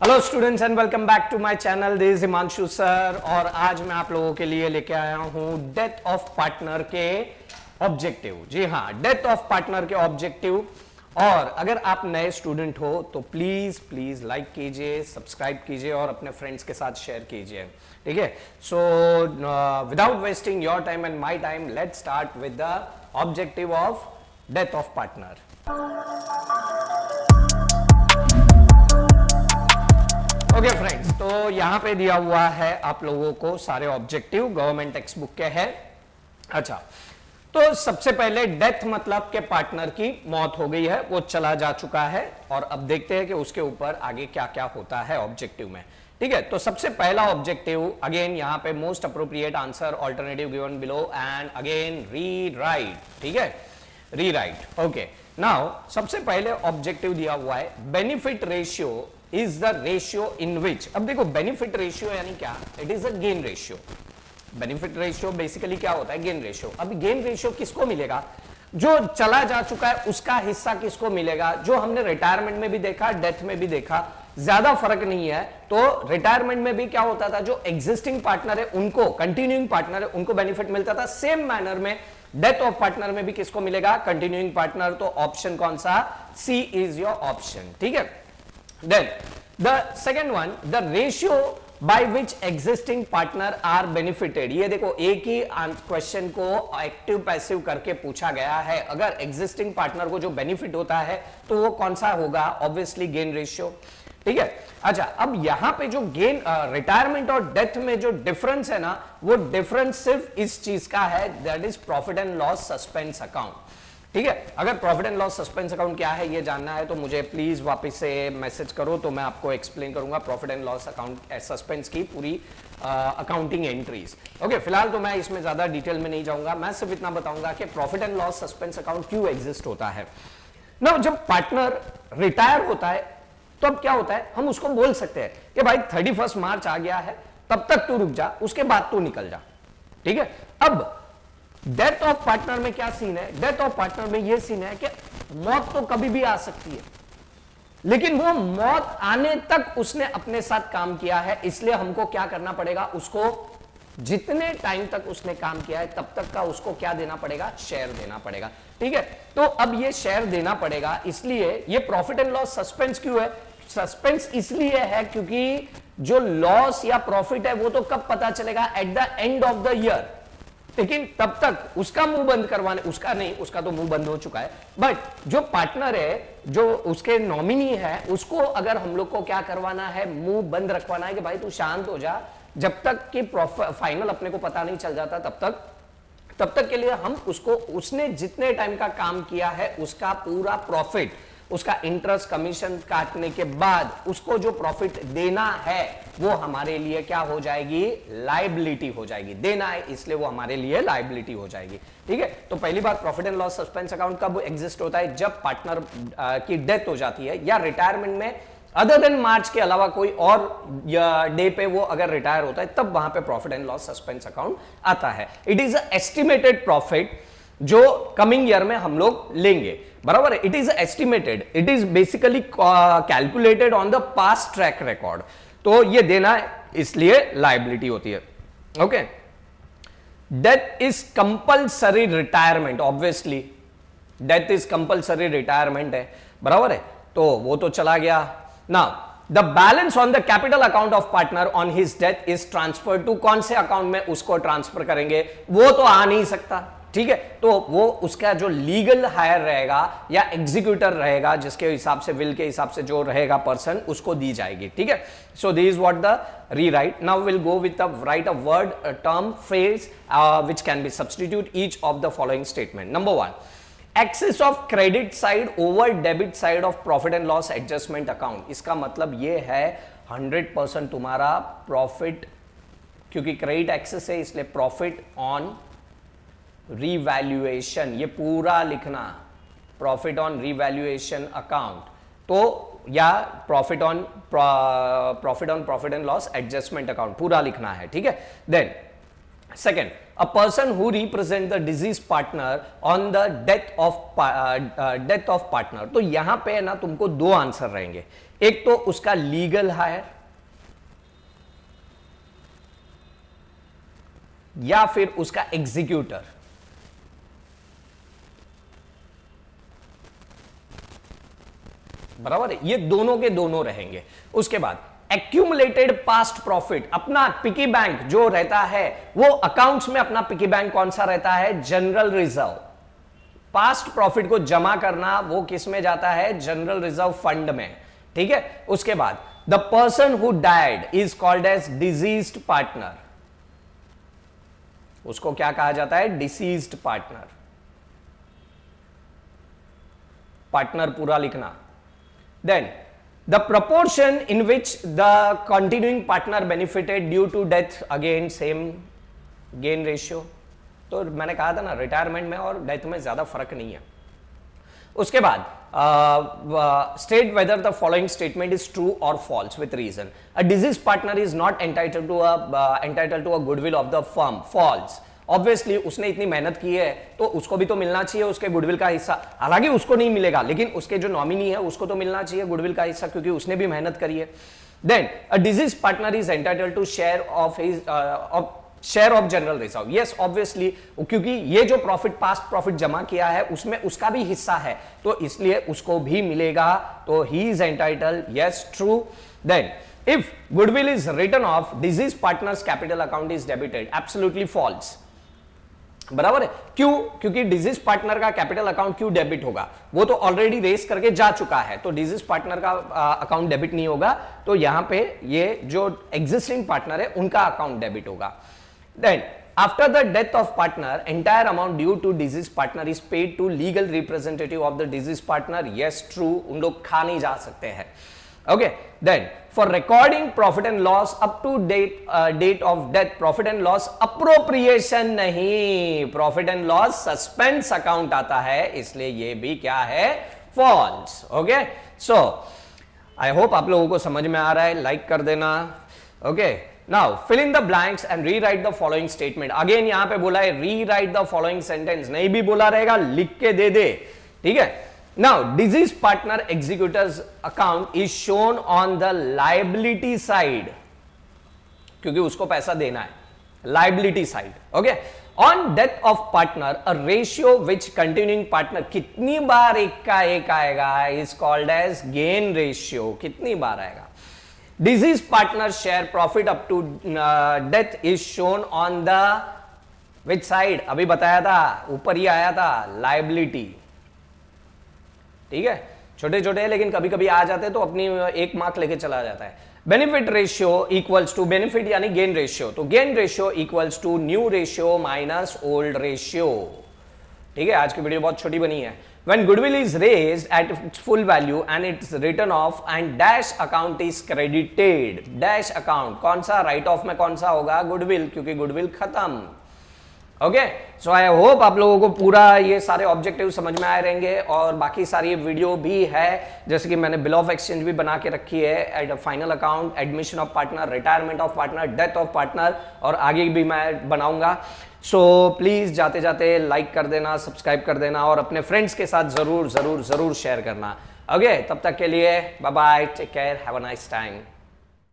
Hello students and welcome back to my channel. This is Himanshu sir और आज मैं आप लोगों के लिए लेके आया हूं डेथ ऑफ पार्टनर के ऑब्जेक्टिव। जी हाँ, डेथ ऑफ पार्टनर के ऑब्जेक्टिव। और अगर आप नए स्टूडेंट हो तो प्लीज प्लीज लाइक कीजिए, सब्सक्राइब कीजिए और अपने फ्रेंड्स के साथ शेयर कीजिए। ठीक है, so without wasting your time and my time, let's start with the objective of death of partner. Okay friends, तो यहां पे दिया हुआ है आप लोगों को सारे ऑब्जेक्टिव, गवर्नमेंट टेक्स्ट बुक के हैं। अच्छा, तो सबसे पहले डेथ मतलब के पार्टनर की मौत हो गई है, वो चला जा चुका है। और अब देखते हैं कि उसके ऊपर आगे क्या क्या होता है ऑब्जेक्टिव में। ठीक है, तो सबसे पहला ऑब्जेक्टिव, अगेन यहां पे most appropriate answer alternative given below and again rewrite. ठीक है, रीराइट। ओके, नाउ सबसे पहले ऑब्जेक्टिव दिया हुआ है benefit ratio is the ratio in which. अब देखो, बेनिफिट रेशियो यानी क्या? It is a gain ratio. Benefit ratio basically क्या होता है? Gain ratio. अब गेन रेशियो किसको मिलेगा? जो चला जा चुका है उसका हिस्सा किसको मिलेगा? जो हमने रिटायरमेंट में भी देखा, डेथ में भी देखा, ज्यादा फर्क नहीं है। तो रिटायरमेंट में भी क्या होता था, जो एग्जिस्टिंग पार्टनर है उनको, कंटिन्यूइंग पार्टनर है उनको बेनिफिट मिलता था। सेम मैनर में डेथ ऑफ पार्टनर में भी किसको मिलेगा? Continuing partner. तो ऑप्शन कौन सा? सी इज योर ऑप्शन। ठीक है, then the second one, the ratio by which existing partner are benefited। ये देखो, एक ही क्वेश्चन को एक्टिव पैसिव करके पूछा गया है। अगर एग्जिस्टिंग पार्टनर को जो बेनिफिट होता है तो वो कौन सा होगा? Obviously gain ratio. ठीक है, अच्छा, अब यहां पे जो गेन रिटायरमेंट और डेथ में जो डिफरेंस है ना, वो डिफरेंस सिर्फ इस चीज का है, that is profit and loss suspense account. ठीक है, अगर profit and loss suspense account क्या है ये जानना है तो मुझे प्लीज वापस से मैसेज करो, तो मैं आपको एक्सप्लेन करूंगा profit and loss account suspense की पूरी अकाउंटिंग एंट्रीज। ओके, फिलहाल तो मैं इसमें ज्यादा डिटेल में नहीं जाऊंगा, मैं सिर्फ इतना बताऊंगा कि profit and loss suspense account क्यों एग्जिस्ट होता है ना। जब पार्टनर रिटायर होता है तो अब क्या होता है, हम उसको बोल सकते हैं कि भाई 31 मार्च आ गया है, तब तक तू रुक जा, उसके बाद तू निकल जा। ठीक है, अब डेथ ऑफ पार्टनर में क्या सीन है? डेथ ऑफ पार्टनर में यह सीन है कि मौत तो कभी भी आ सकती है, लेकिन वो मौत आने तक उसने अपने साथ काम किया है, इसलिए हमको क्या करना पड़ेगा? उसको जितने टाइम तक उसने काम किया है तब तक का उसको क्या देना पड़ेगा? शेयर देना पड़ेगा। ठीक है, तो अब ये शेयर देना पड़ेगा, इसलिए ये प्रॉफिट एंड लॉस सस्पेंस क्यों है? सस्पेंस इसलिए है क्योंकि जो लॉस या प्रॉफिट है वो तो कब पता चलेगा? At the end of the year. लेकिन तब तक उसका मुंह बंद करवाने, उसका नहीं, उसका तो मुंह बंद हो चुका है, बट जो पार्टनर है, जो उसके नॉमिनी है, उसको अगर हम लोग को क्या करवाना है? मुंह बंद रखवाना है कि भाई तू शांत हो जा, जब तक कि फाइनल अपने को पता नहीं चल जाता तब तक के लिए हम उसको, उसने जितने टाइम का काम किया है उसका पूरा प्रॉफिट, उसका इंटरेस्ट कमीशन काटने के बाद उसको जो प्रॉफिट देना है वो हमारे लिए क्या हो जाएगी? लायबिलिटी हो जाएगी। देना है इसलिए वो हमारे लिए लायबिलिटी हो जाएगी। ठीक है, तो पहली बात, profit and loss suspense account कब एग्जिस्ट होता है? जब पार्टनर की डेथ हो जाती है या रिटायरमेंट में, अदर देन मार्च के अलावा कोई और डे पे वो अगर रिटायर होता है, तब वहां पे profit and loss suspense account आता है। इट इज एस्टिमेटेड प्रॉफिट जो कमिंग ईयर में हम लोग लेंगे, बराबर है। It is estimated, it is basically calculated on the past track record. तो ये देना है, इसलिए लायबिलिटी होती है। Okay, death is compulsory retirement, obviously death is compulsory retirement है, बराबर है। तो वो तो चला गया। Now the balance on the capital account of partner on his death is transfer to, कौन से अकाउंट में उसको ट्रांसफर करेंगे? वो तो आ नहीं सकता। ठीक है, तो वो उसका जो लीगल हायर रहेगा या एग्जीक्यूटर रहेगा, जिसके हिसाब से, विल के हिसाब से जो रहेगा पर्सन, उसको दी जाएगी। ठीक है, so this is what the rewrite. Now will go with the right a word, term, phrase which can be substitute each of the following statement. Number 1, excess of credit side over debit side of profit and loss adjustment account. इसका मतलब ये है 100% तुम्हारा profit, क्योंकि credit access है इसलिए profit on revaluation, ये पूरा लिखना, प्रॉफिट ऑन रिवैल्यूएशन अकाउंट, तो या profit on profit and loss adjustment account पूरा लिखना है। ठीक है, then second, a person who represent the deceased partner on the death of partner. तो यहां पे ना तुमको दो आंसर रहेंगे, एक तो उसका लीगल हायर या फिर उसका एग्जीक्यूटर। बराबर है, ये दोनों के दोनों रहेंगे। उसके बाद एक्यूमुलेटेड पास्ट प्रॉफिट, अपना पिकी बैंक जो रहता है वो अकाउंट्स में अपना पिकी बैंक कौन सा रहता है, जनरल रिजर्व। पास्ट प्रॉफिट को जमा करना वो किस में जाता है, जनरल रिजर्व फंड में। ठीक है, उसके बाद the person who died is called as deceased partner, उसको क्या कहा जाता है, डिसीज्ड पार्टनर। पार्टनर पूरा लिखना। Then the proportion in which the continuing partner benefited due to death, again same gain ratio। तो मैंने कहा था ना रिटायरमेंट में और डेथ में ज्यादा फर्क नहीं है। उसके बाद state whether the following statement is true or false with reason। A deceased partner is not entitled to a goodwill of the firm। False। Obviously उसने इतनी मेहनत की है तो उसको भी तो मिलना चाहिए उसके गुडविल का हिस्सा। हालांकि उसको नहीं मिलेगा लेकिन उसके जो नॉमिनी है उसको तो मिलना चाहिए गुडविल का हिस्सा, क्योंकि उसने भी मेहनत करी है। Then a deceased partner is entitled to share of general reserve. Yes obviously, क्योंकि ये जो प्रॉफिट पास्ट प्रॉफिट जमा किया है उसमें उसका भी हिस्सा है तो इसलिए उसको भी मिलेगा, तो ही is entitled. Yes true. Then if goodwill is written off, deceased partner's capital account is debited. Absolutely false. बराबर है, क्यों, क्योंकि डिजीज पार्टनर का कैपिटल अकाउंट क्यों डेबिट होगा, वो तो ऑलरेडी रेस करके जा चुका है, तो डिजीज पार्टनर का अकाउंट डेबिट नहीं होगा, तो यहां पे ये जो एग्जिस्टिंग पार्टनर है उनका अकाउंट डेबिट होगा। Then after the death of partner entire amount due to deceased partner is paid to legal representative of the deceased partner. Yes true, उन लोग खा नहीं जा सकते हैं। Okay, then for recording profit and loss up to date of death, profit and loss appropriation नहीं, profit and loss suspense account आता है, इसलिए ये भी क्या है, false। Okay, so I hope आप लोगों को समझ में आ रहा है, लाइक कर देना। Okay, now fill in the blanks and rewrite the following statement। Again यहां पे बोला है rewrite the following sentence, नहीं भी बोला रहेगा लिख के दे दे, ठीक है। Now, deceased partner executor's account is shown on the liability side, क्योंकि उसको पैसा देना है, liability side, okay? On death of partner, a ratio which continuing partner, कितनी बार एक का एक आएगा, is called as gain ratio। कितनी बार आएगा? Deceased partner share profit up to death is shown on the which side? अभी बताया था, ऊपर ही आया था, liability। ठीक है, छोटे छोटे लेकिन कभी कभी आ जाते हैं तो अपनी एक मार्क लेके चला जाता है। Benefit ratio equals to, benefit यानी गेन रेशियो, तो gain ratio equals to new ratio minus old ratio. ठीक है, आज की वीडियो बहुत छोटी बनी है। When goodwill is raised at its full value and it's written off and dash account is credited, dash account कौन सा, राइट ऑफ में कौन सा होगा, गुडविल, क्योंकि गुडविल खत्म। ओके, सो आई होप आप लोगों को पूरा ये सारे ऑब्जेक्टिव समझ में आए रहेंगे, और बाकी सारी वीडियो भी है, जैसे कि मैंने बिल ऑफ एक्सचेंज भी बना के रखी है, at final account, admission of partner, retirement of partner, death of partner, और आगे भी मैं बनाऊंगा। सो प्लीज जाते जाते लाइक कर देना, सब्सक्राइब कर देना, और अपने फ्रेंड्स के साथ जरूर जरूर जरूर शेयर करना। ओके, तब तक के लिए bye bye, take care, have a nice time.